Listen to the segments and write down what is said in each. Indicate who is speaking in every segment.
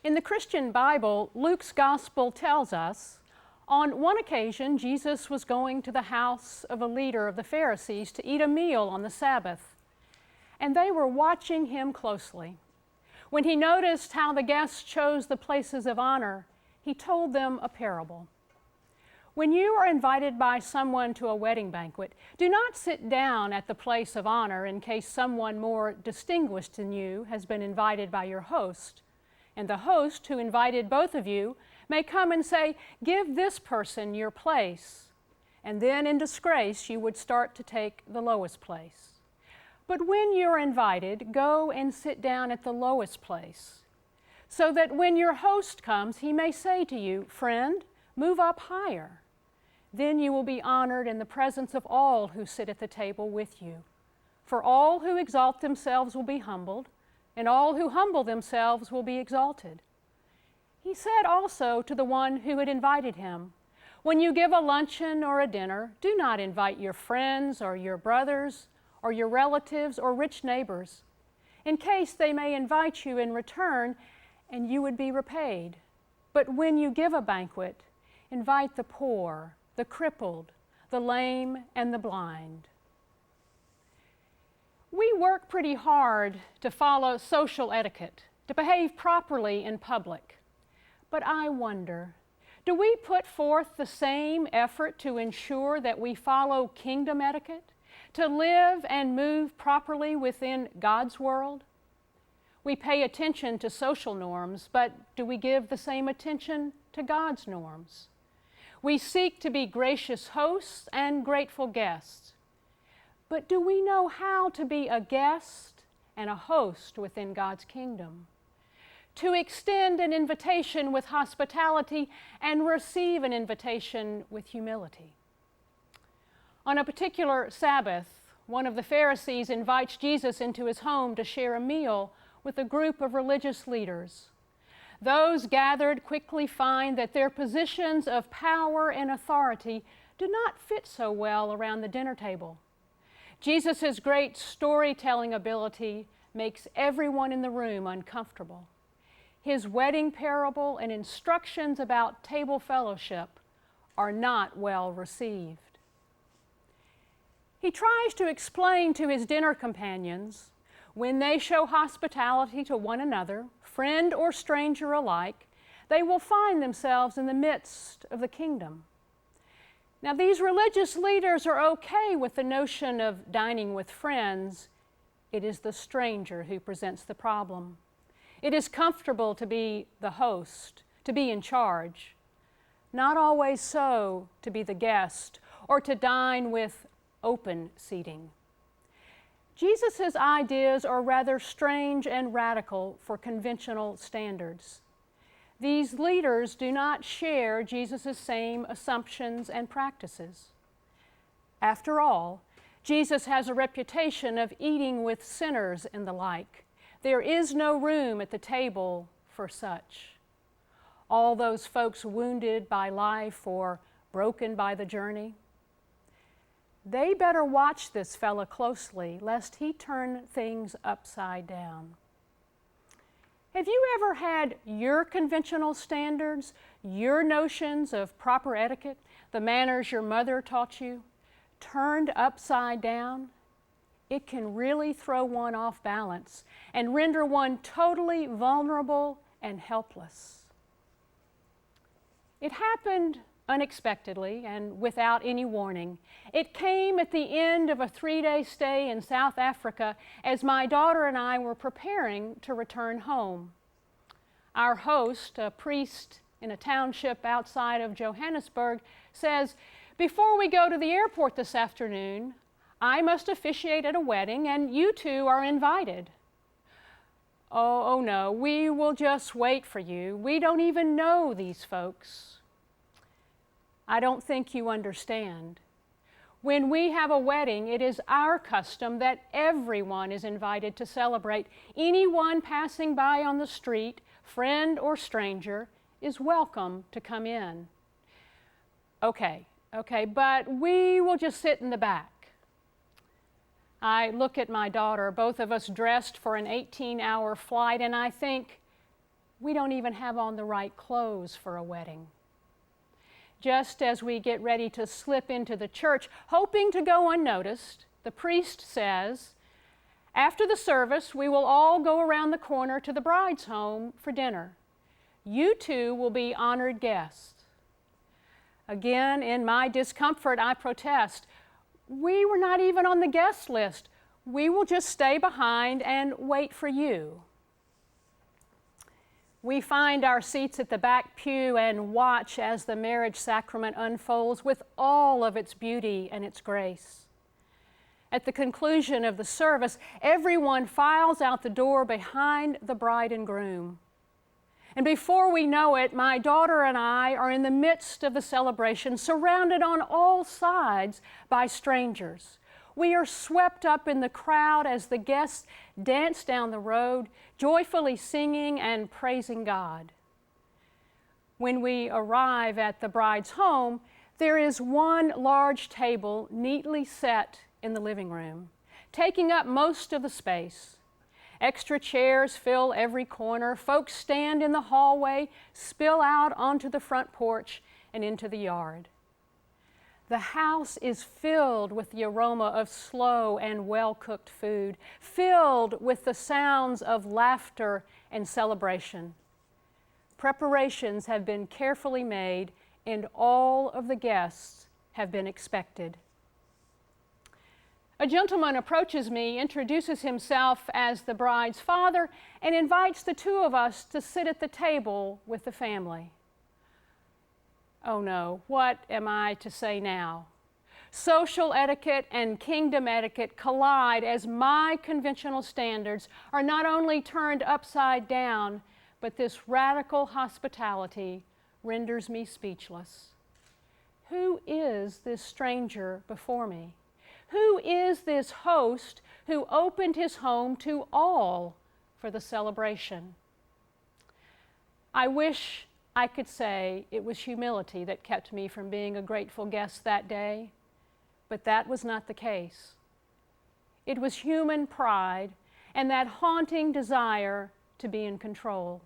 Speaker 1: In the Christian Bible, Luke's Gospel tells us, on one occasion, Jesus was going to the house of a leader of the Pharisees to eat a meal on the Sabbath, and they were watching him closely. When he noticed how the guests chose the places of honor, he told them a parable. When you are invited by someone to a wedding banquet, do not sit down at the place of honor in case someone more distinguished than you has been invited by your host. And the host who invited both of you may come and say, "Give this person your place." And then in disgrace, you would start to take the lowest place. But when you're invited, go and sit down at the lowest place, so that when your host comes, he may say to you, "Friend, move up higher." Then you will be honored in the presence of all who sit at the table with you. For all who exalt themselves will be humbled, and all who humble themselves will be exalted. He said also to the one who had invited him, "When you give a luncheon or a dinner, do not invite your friends or your brothers or your relatives or rich neighbors, in case they may invite you in return and you would be repaid. But when you give a banquet, invite the poor, the crippled, the lame, and the blind." We work pretty hard to follow social etiquette, to behave properly in public. But I wonder, do we put forth the same effort to ensure that we follow kingdom etiquette, to live and move properly within God's world? We pay attention to social norms, but do we give the same attention to God's norms? We seek to be gracious hosts and grateful guests. But do we know how to be a guest and a host within God's kingdom? To extend an invitation with hospitality and receive an invitation with humility. On a particular Sabbath, one of the Pharisees invites Jesus into his home to share a meal with a group of religious leaders. Those gathered quickly find that their positions of power and authority do not fit so well around the dinner table. Jesus' great storytelling ability makes everyone in the room uncomfortable. His wedding parable and instructions about table fellowship are not well received. He tries to explain to his dinner companions, when they show hospitality to one another, friend or stranger alike, they will find themselves in the midst of the kingdom. Now, these religious leaders are okay with the notion of dining with friends. It is the stranger who presents the problem. It is comfortable to be the host, to be in charge. Not always so to be the guest or to dine with open seating. Jesus' ideas are rather strange and radical for conventional standards. These leaders do not share Jesus' same assumptions and practices. After all, Jesus has a reputation of eating with sinners and the like. There is no room at the table for such. All those folks wounded by life or broken by the journey, they better watch this fella closely, lest he turn things upside down. Have you ever had your conventional standards, your notions of proper etiquette, the manners your mother taught you, turned upside down? It can really throw one off balance and render one totally vulnerable and helpless. It happened unexpectedly and without any warning. It came at the end of a 3-day stay in South Africa as my daughter and I were preparing to return home. Our host, a priest in a township outside of Johannesburg, says, "Before we go to the airport this afternoon, I must officiate at a wedding and you two are invited." Oh no, we will just wait for you. We don't even know these folks." I don't think you understand. When we have a wedding, it is our custom that everyone is invited to celebrate. Anyone passing by on the street, friend or stranger, is welcome to come in. Okay, but we will just sit in the back. I look at my daughter, both of us dressed for an 18-hour flight, and I think, we don't even have on the right clothes for a wedding. Just as we get ready to slip into the church, hoping to go unnoticed, the priest says, "After the service, we will all go around the corner to the bride's home for dinner. You two will be honored guests." Again, in my discomfort, I protest. "We were not even on the guest list. We will just stay behind and wait for you." We find our seats at the back pew and watch as the marriage sacrament unfolds with all of its beauty and its grace. At the conclusion of the service, everyone files out the door behind the bride and groom. And before we know it, my daughter and I are in the midst of the celebration, surrounded on all sides by strangers. We are swept up in the crowd as the guests dance down the road, joyfully singing and praising God. When we arrive at the bride's home, there is one large table neatly set in the living room, taking up most of the space. Extra chairs fill every corner. Folks stand in the hallway, spill out onto the front porch and into the yard. The house is filled with the aroma of slow and well-cooked food, filled with the sounds of laughter and celebration. Preparations have been carefully made, and all of the guests have been expected. A gentleman approaches me, introduces himself as the bride's father, and invites the two of us to sit at the table with the family. Oh no, what am I to say now? Social etiquette and kingdom etiquette collide as my conventional standards are not only turned upside down, but this radical hospitality renders me speechless. Who is this stranger before me? Who is this host who opened his home to all for the celebration? I wish I could say it was humility that kept me from being a grateful guest that day, but that was not the case. It was human pride and that haunting desire to be in control.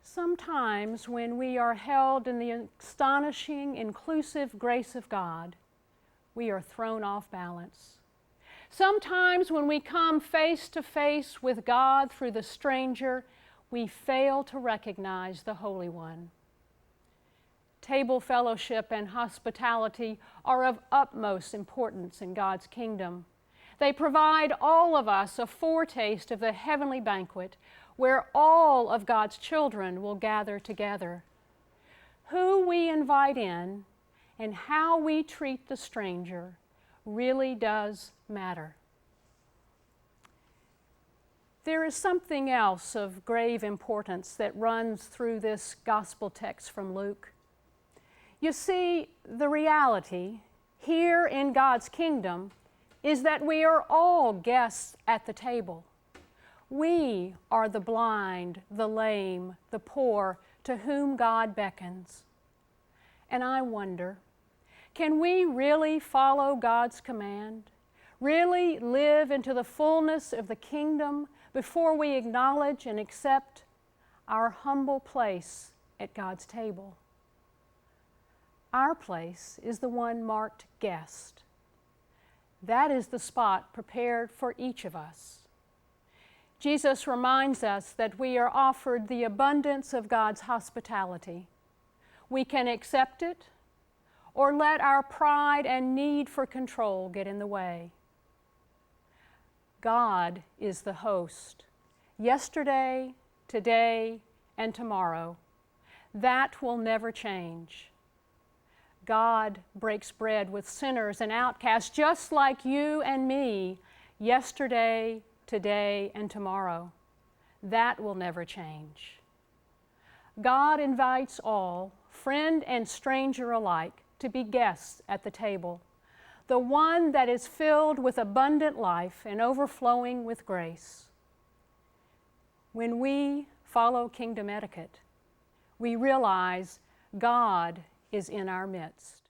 Speaker 1: Sometimes when we are held in the astonishing, inclusive grace of God, we are thrown off balance. Sometimes when we come face to face with God through the stranger, we fail to recognize the Holy One. Table fellowship and hospitality are of utmost importance in God's kingdom. They provide all of us a foretaste of the heavenly banquet where all of God's children will gather together. Who we invite in and how we treat the stranger really does matter. There is something else of grave importance that runs through this gospel text from Luke. You see, the reality here in God's kingdom is that we are all guests at the table. We are the blind, the lame, the poor, to whom God beckons. And I wonder, can we really follow God's command? Really live into the fullness of the kingdom before we acknowledge and accept our humble place at God's table? Our place is the one marked guest. That is the spot prepared for each of us. Jesus reminds us that we are offered the abundance of God's hospitality. We can accept it or let our pride and need for control get in the way. God is the host, yesterday, today, and tomorrow. That will never change. God breaks bread with sinners and outcasts just like you and me, yesterday, today, and tomorrow. That will never change. God invites all, friend and stranger alike, to be guests at the table, the one that is filled with abundant life and overflowing with grace. When we follow kingdom etiquette, we realize God is in our midst.